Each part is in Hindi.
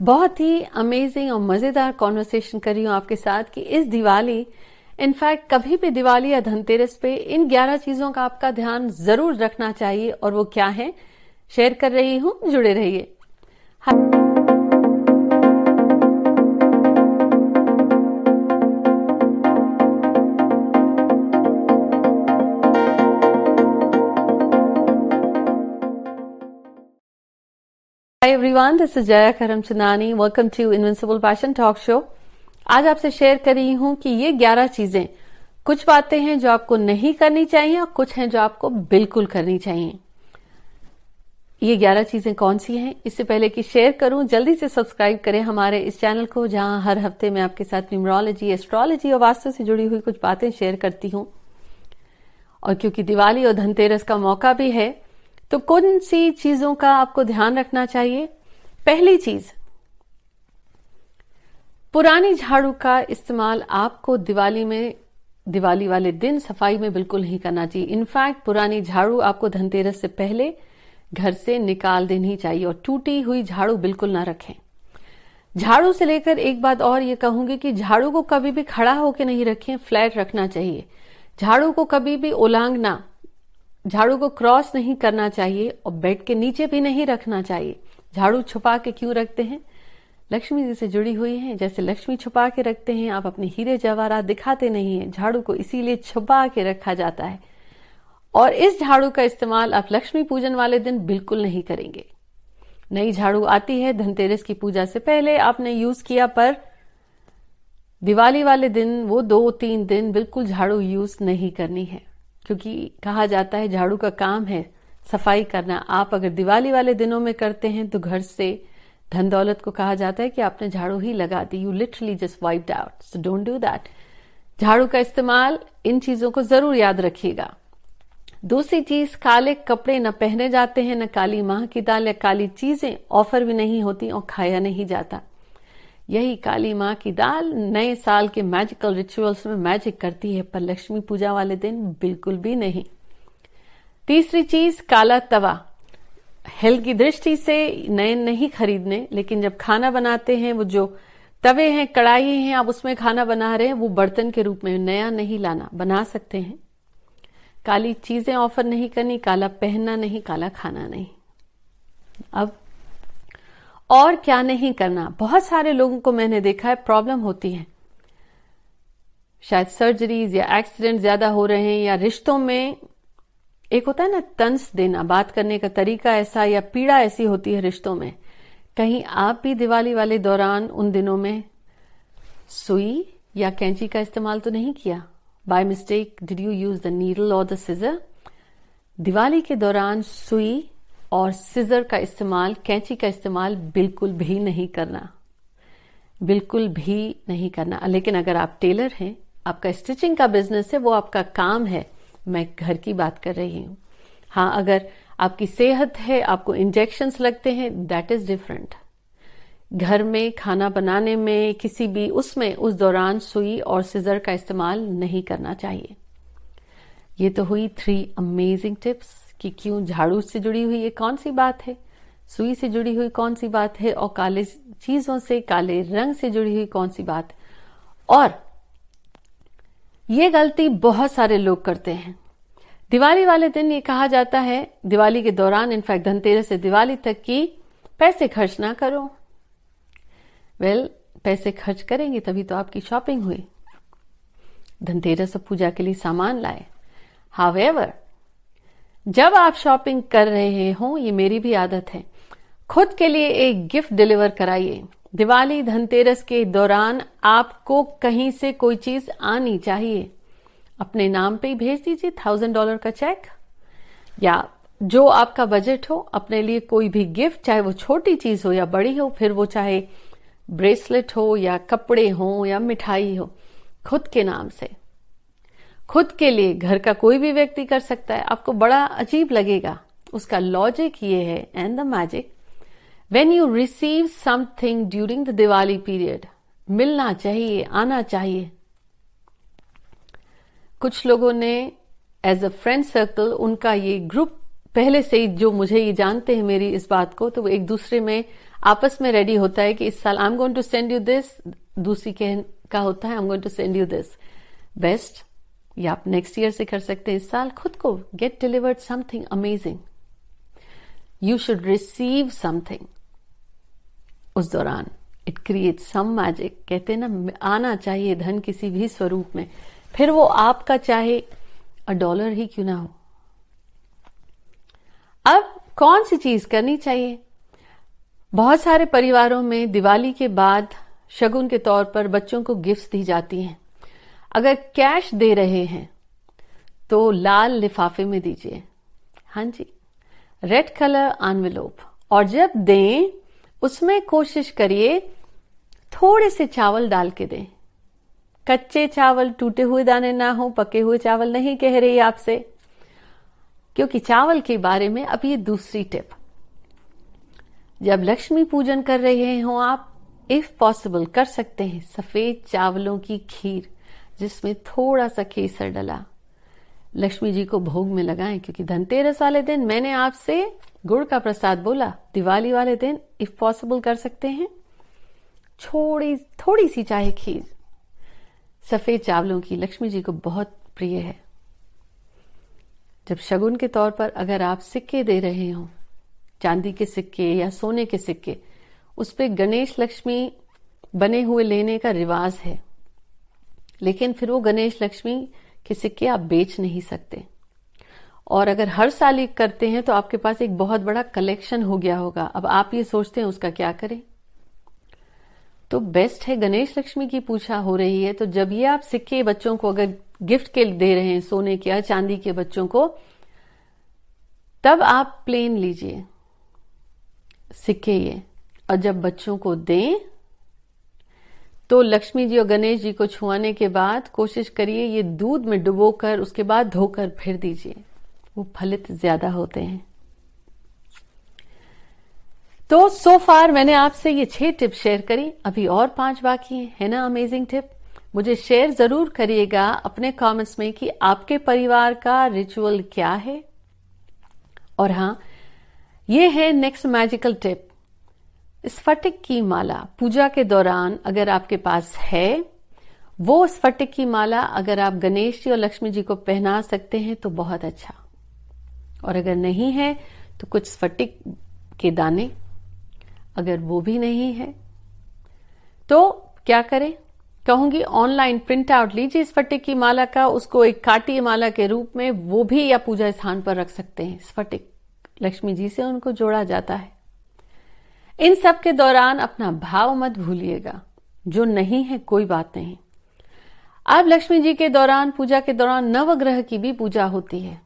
बहुत ही अमेजिंग और मजेदार कॉन्वर्सेशन कर रही हूँ आपके साथ कि इस दिवाली, इनफैक्ट कभी भी दिवाली या धनतेरस पे इन 11 चीजों का आपका ध्यान जरूर रखना चाहिए। और वो क्या है, शेयर कर रही हूँ, जुड़े रहिए। Hi everyone, this is Jaya Karamchandani. Welcome to Invincible Passion Talk Show. आज आपसे शेयर कर रही हूं कि ये 11 चीजें, कुछ बातें हैं जो आपको नहीं करनी चाहिए और कुछ हैं जो आपको बिल्कुल करनी चाहिए। ये 11 चीजें कौन सी हैं? इससे पहले कि शेयर करूं, जल्दी से सब्सक्राइब करें हमारे इस चैनल को, जहां हर हफ्ते मैं आपके साथ न्यूमरोलॉजी, एस्ट्रोलॉजी और वास्तु से जुड़ी हुई कुछ बातें शेयर करती हूं। और क्योंकि दिवाली और धनतेरस का मौका भी है, तो कौन सी चीजों का आपको ध्यान रखना चाहिए? पहली चीज, पुरानी झाड़ू का इस्तेमाल आपको दिवाली वाले दिन सफाई में बिल्कुल नहीं करना चाहिए। इनफैक्ट पुरानी झाड़ू आपको धनतेरस से पहले घर से निकाल देनी चाहिए और टूटी हुई झाड़ू बिल्कुल ना रखें। झाड़ू से लेकर एक बात और ये कहूंगी कि झाड़ू को कभी भी खड़ा होकर नहीं रखें, फ्लैट रखना चाहिए। झाड़ू को कभी भी उलांघना, झाड़ू को क्रॉस नहीं करना चाहिए और बेड के नीचे भी नहीं रखना चाहिए। झाड़ू छुपा के क्यों रखते हैं? लक्ष्मी जी से जुड़ी हुई है, जैसे लक्ष्मी छुपा के रखते हैं। आप अपने हीरे जवाहरात दिखाते नहीं हैं, झाड़ू को इसीलिए छुपा के रखा जाता है। और इस झाड़ू का इस्तेमाल आप लक्ष्मी पूजन वाले दिन बिल्कुल नहीं करेंगे। नई झाड़ू आती है धनतेरस की पूजा से पहले, आपने यूज किया, पर दिवाली वाले दिन वो 2-3 दिन बिल्कुल झाड़ू यूज नहीं करनी है, क्योंकि कहा जाता है झाड़ू का काम है सफाई करना। आप अगर दिवाली वाले दिनों में करते हैं तो घर से धन दौलत को कहा जाता है कि आपने झाड़ू ही लगा दी, you literally just wiped out, so don't do that. झाड़ू का इस्तेमाल, इन चीजों को जरूर याद रखिएगा। दूसरी चीज, काले कपड़े न पहने जाते हैं, न काली माह की दाल या काली चीजें ऑफर भी नहीं होती और खाया नहीं जाता। यही काली माँ की दाल नए साल के मैजिकल रिचुअल्स में मैजिक करती है, पर लक्ष्मी पूजा वाले दिन बिल्कुल भी नहीं। तीसरी चीज, काला तवा। हेल्थ की दृष्टि से नए नहीं खरीदने, लेकिन जब खाना बनाते हैं, वो जो तवे हैं, कढ़ाई हैं, आप उसमें खाना बना रहे हैं, वो बर्तन के रूप में नया नहीं लाना, बना सकते हैं। काली चीजें ऑफर नहीं करनी, काला पहनना नहीं, काला खाना नहीं। अब और क्या नहीं करना? बहुत सारे लोगों को मैंने देखा है प्रॉब्लम होती है, शायद सर्जरीज या एक्सीडेंट ज्यादा हो रहे हैं, या रिश्तों में एक होता है ना तंज देना, बात करने का तरीका ऐसा, या पीड़ा ऐसी होती है रिश्तों में। कहीं आप भी दिवाली वाले दौरान उन दिनों में सुई या कैंची का इस्तेमाल तो नहीं किया? By mistake did you use the needle और द सिजर? दिवाली के दौरान सुई और सिजर का इस्तेमाल, कैंची का इस्तेमाल बिल्कुल भी नहीं करना, बिल्कुल भी नहीं करना। लेकिन अगर आप टेलर हैं, आपका स्टिचिंग का बिजनेस है, वो आपका काम है, मैं घर की बात कर रही हूं। हाँ, अगर आपकी सेहत है, आपको इंजेक्शंस लगते हैं, दैट इज डिफरेंट। घर में खाना बनाने में, किसी भी उसमें, उस दौरान सुई और सिजर का इस्तेमाल नहीं करना चाहिए। ये तो हुई 3 अमेजिंग टिप्स कि क्यों झाड़ू से जुड़ी हुई ये कौन सी बात है, सुई से जुड़ी हुई कौन सी बात है, और काले चीजों से, काले रंग से जुड़ी हुई कौन सी बात। और ये गलती बहुत सारे लोग करते हैं। दिवाली वाले दिन ये कहा जाता है, दिवाली के दौरान, इनफैक्ट धनतेरस से दिवाली तक, की पैसे खर्च ना करो। पैसे खर्च करेंगे तभी तो आपकी शॉपिंग हुई, धनतेरस और पूजा के लिए सामान लाए। हाउएवर, जब आप शॉपिंग कर रहे हो, ये मेरी भी आदत है, खुद के लिए एक गिफ्ट डिलीवर कराइए। दिवाली धनतेरस के दौरान आपको कहीं से कोई चीज आनी चाहिए, अपने नाम पे ही भेज दीजिए $1000 का चेक, या जो आपका बजट हो, अपने लिए कोई भी गिफ्ट, चाहे वो छोटी चीज हो या बड़ी हो, फिर वो चाहे ब्रेसलेट हो या कपड़े हो या मिठाई हो, खुद के नाम से, खुद के लिए। घर का कोई भी व्यक्ति कर सकता है। आपको बड़ा अजीब लगेगा, उसका लॉजिक ये है, and the magic, when you receive something during the Diwali period, मिलना चाहिए, आना चाहिए। कुछ लोगों ने एज अ फ्रेंड सर्कल, उनका ये ग्रुप पहले से ही, जो मुझे ये जानते हैं मेरी इस बात को, तो वो एक दूसरे में आपस में रेडी होता है कि इस साल I am going to send you this, दूसरी का होता है I am going to send you this. Best या आप नेक्स्ट ईयर से कर सकते हैं। इस साल खुद को get delivered something amazing, you should receive something उस दौरान। It create some magic. कहते हैं ना, आना चाहिए धन किसी भी स्वरूप में, फिर वो आपका चाहे $1 ही क्यों ना हो। अब कौन सी चीज करनी चाहिए? बहुत सारे परिवारों में दिवाली के बाद शगुन के तौर पर बच्चों को गिफ्ट्स दी जाती हैं। अगर कैश दे रहे हैं तो लाल लिफाफे में दीजिए, हाँ जी, रेड कलर एनवेलोप। और जब दें उसमें कोशिश करिए थोड़े से चावल डाल के दें। कच्चे चावल, टूटे हुए दाने ना हो, पके हुए चावल नहीं कह रही आपसे, क्योंकि चावल के बारे में अब ये दूसरी टिप। जब लक्ष्मी पूजन कर रहे हो आप, इफ पॉसिबल कर सकते हैं सफेद चावलों की खीर जिसमें थोड़ा सा केसर डला, लक्ष्मी जी को भोग में लगाएं। क्योंकि धनतेरस वाले दिन मैंने आपसे गुड़ का प्रसाद बोला, दिवाली वाले दिन इफ पॉसिबल कर सकते हैं थोड़ी सी चाहे खीर सफेद चावलों की, लक्ष्मी जी को बहुत प्रिय है। जब शगुन के तौर पर अगर आप सिक्के दे रहे हो, चांदी के सिक्के या सोने के सिक्के, उस पे गणेश लक्ष्मी बने हुए लेने का रिवाज है, लेकिन फिर वो गणेश लक्ष्मी के सिक्के आप बेच नहीं सकते। और अगर हर साल एक करते हैं तो आपके पास एक बहुत बड़ा कलेक्शन हो गया होगा। अब आप ये सोचते हैं उसका क्या करें, तो बेस्ट है गणेश लक्ष्मी की पूजा हो रही है तो जब ये आप सिक्के बच्चों को अगर गिफ्ट के दे रहे हैं, सोने के या चांदी के बच्चों को, तब आप प्लेन लीजिए सिक्के ये, और जब बच्चों को दें तो लक्ष्मी जी और गणेश जी को छुआने के बाद कोशिश करिए ये दूध में डुबोकर उसके बाद धोकर फिर दीजिए, वो फलित ज्यादा होते हैं। तो सो फार मैंने आपसे ये 6 टिप शेयर करी, अभी और 5 बाकी हैं, है ना अमेजिंग टिप। मुझे शेयर जरूर करिएगा अपने कमेंट्स में कि आपके परिवार का रिचुअल क्या है। और हाँ, ये है नेक्स्ट मैजिकल टिप, स्फटिक की माला पूजा के दौरान अगर आपके पास है, वो स्फटिक की माला अगर आप गणेश जी और लक्ष्मी जी को पहना सकते हैं तो बहुत अच्छा, और अगर नहीं है तो कुछ स्फटिक के दाने, अगर वो भी नहीं है तो क्या करें, कहूंगी ऑनलाइन प्रिंट आउट लीजिए स्फटिक की माला का, उसको एक काटी माला के रूप में वो भी या पूजा स्थान पर रख सकते हैं। स्फटिक लक्ष्मी जी से उनको जोड़ा जाता है। इन सब के दौरान अपना भाव मत भूलिएगा, जो नहीं है कोई बात नहीं। अब लक्ष्मी जी के दौरान, पूजा के दौरान नवग्रह की भी पूजा होती है,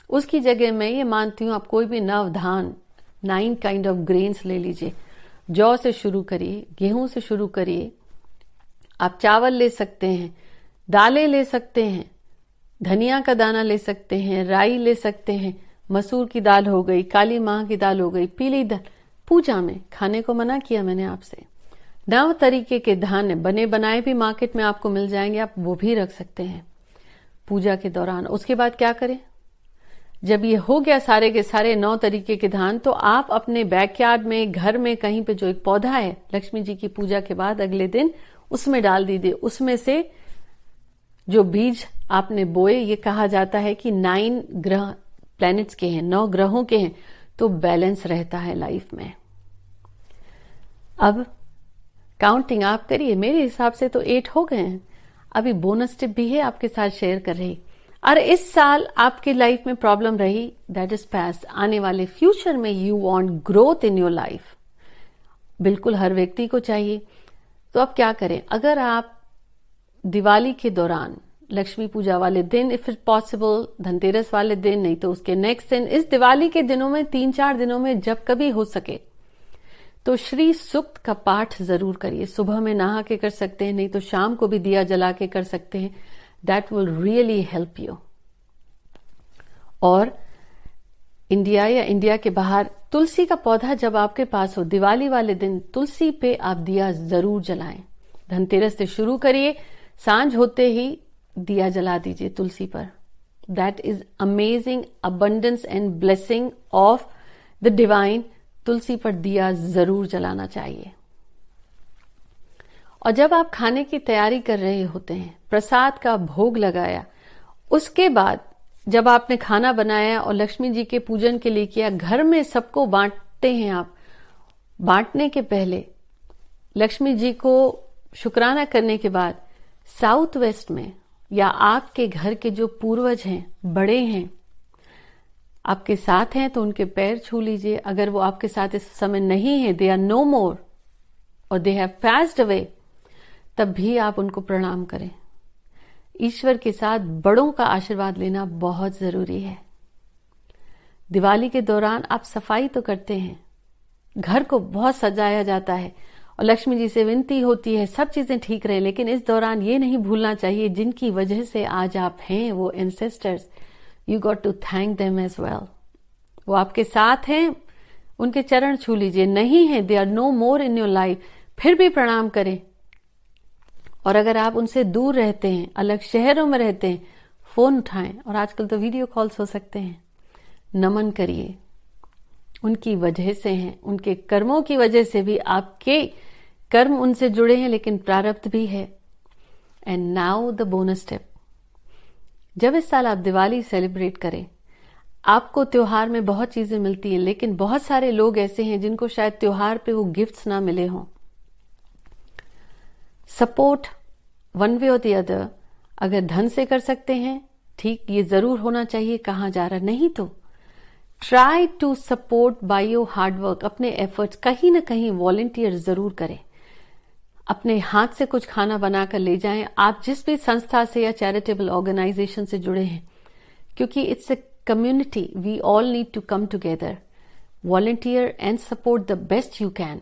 उसकी जगह मैं ये मानती हूं आप कोई भी नवधान 9 काइंड ऑफ ग्रेन्स ले लीजिए। जौ से शुरू करिए, गेहूं से शुरू करिए, आप चावल ले सकते हैं, दालें ले सकते हैं, धनिया का दाना ले सकते हैं, राई ले सकते हैं, मसूर की दाल हो गई, काली माह की दाल हो गई, पीली दाल। पूजा में खाने को मना किया मैंने आपसे। 9 तरीके के धान्य बने बनाए भी मार्केट में आपको मिल जाएंगे, आप वो भी रख सकते हैं पूजा के दौरान। उसके बाद क्या करें, जब ये हो गया सारे के सारे 9 तरीके के धान, तो आप अपने बैकयार्ड में, घर में कहीं पे जो एक पौधा है लक्ष्मी जी की पूजा के बाद अगले दिन उसमें डाल दीजिए। उसमें से जो बीज आपने बोए, ये कहा जाता है कि 9 ग्रह प्लैनेट्स के हैं, 9 ग्रहों के हैं, तो बैलेंस रहता है लाइफ में। अब काउंटिंग आप करिए, मेरे हिसाब से तो 8 हो गए हैं। अभी बोनस टिप भी है आपके साथ शेयर कर रही। और इस साल आपकी लाइफ में प्रॉब्लम रही, दैट इज पास्ट। आने वाले फ्यूचर में you want growth in your life, बिल्कुल हर व्यक्ति को चाहिए। तो अब क्या करें, अगर आप दिवाली के दौरान, लक्ष्मी पूजा वाले दिन, इफ इट पॉसिबल धनतेरस वाले दिन, नहीं तो उसके नेक्स्ट दिन, इस दिवाली के दिनों में 3-4 दिनों में जब कभी हो सके तो श्री सूक्त का पाठ जरूर करिए। सुबह में नहा के कर सकते हैं, नहीं तो शाम को भी दिया जला के कर सकते हैं। That will really help you. और इंडिया या इंडिया के बाहर तुलसी का पौधा जब आपके पास हो, दिवाली वाले दिन तुलसी पे आप दिया जरूर जलाएं। धनतेरस से शुरू करिए, सांझ होते ही दिया जला दीजिए तुलसी पर। That is amazing abundance and blessing of the divine तुलसी पर दिया जरूर जलाना चाहिए। और जब आप खाने की तैयारी कर रहे होते हैं, प्रसाद का भोग लगाया, उसके बाद जब आपने खाना बनाया और लक्ष्मी जी के पूजन के लिए किया, घर में सबको बांटते हैं आप, बांटने के पहले लक्ष्मी जी को शुक्राना करने के बाद साउथ वेस्ट में या आपके घर के जो पूर्वज हैं, बड़े हैं, आपके साथ हैं तो उनके पैर छू लीजिए। अगर वो आपके साथ इस समय नहीं है, दे आर नो मोर और दे हैव पास्ड अवे, तब भी आप उनको प्रणाम करें। ईश्वर के साथ बड़ों का आशीर्वाद लेना बहुत जरूरी है। दिवाली के दौरान आप सफाई तो करते हैं, घर को बहुत सजाया जाता है और लक्ष्मी जी से विनती होती है सब चीजें ठीक रहे, लेकिन इस दौरान ये नहीं भूलना चाहिए जिनकी वजह से आज आप हैं, वो ancestors, you got to thank them as well. वो आपके साथ हैं, उनके चरण छू लीजिए। नहीं है, they are no more in your life, फिर भी प्रणाम करें। और अगर आप उनसे दूर रहते हैं, अलग शहरों में रहते हैं, फोन उठाएं, और आजकल तो वीडियो कॉल्स हो सकते हैं, नमन करिए। उनकी वजह से हैं, उनके कर्मों की वजह से भी आपके कर्म उनसे जुड़े हैं, लेकिन प्रारब्ध भी है। And now the bonus tip, जब इस साल आप दिवाली सेलिब्रेट करें, आपको त्योहार में बहुत चीजें मिलती हैं, लेकिन बहुत सारे लोग ऐसे हैं जिनको शायद त्योहार पे वो गिफ्ट्स ना मिले हों। सपोर्ट वन वे और द अदर, अगर धन से कर सकते हैं ठीक, ये जरूर होना चाहिए, कहाँ जा रहा, नहीं तो try to support by your hard work, अपने एफर्ट्स, कहीं ना कहीं वॉलंटियर जरूर करें। अपने हाथ से कुछ खाना बनाकर ले जाएं, आप जिस भी संस्था से या चैरिटेबल ऑर्गेनाइजेशन से जुड़े हैं, क्योंकि it's a community, we all need to come together, volunteer and support the best you can.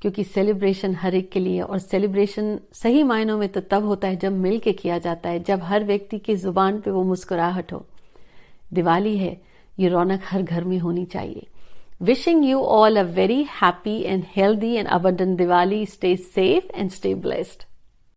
क्योंकि सेलिब्रेशन हर एक के लिए, और सेलिब्रेशन सही मायनों में तो तब होता है जब मिल के किया जाता है, जब हर व्यक्ति की जुबान पे वो मुस्कुराहट हो। दिवाली है, ये रौनक हर घर में होनी चाहिए। Wishing you all a very happy and healthy and abundant Diwali. Stay safe and stay blessed.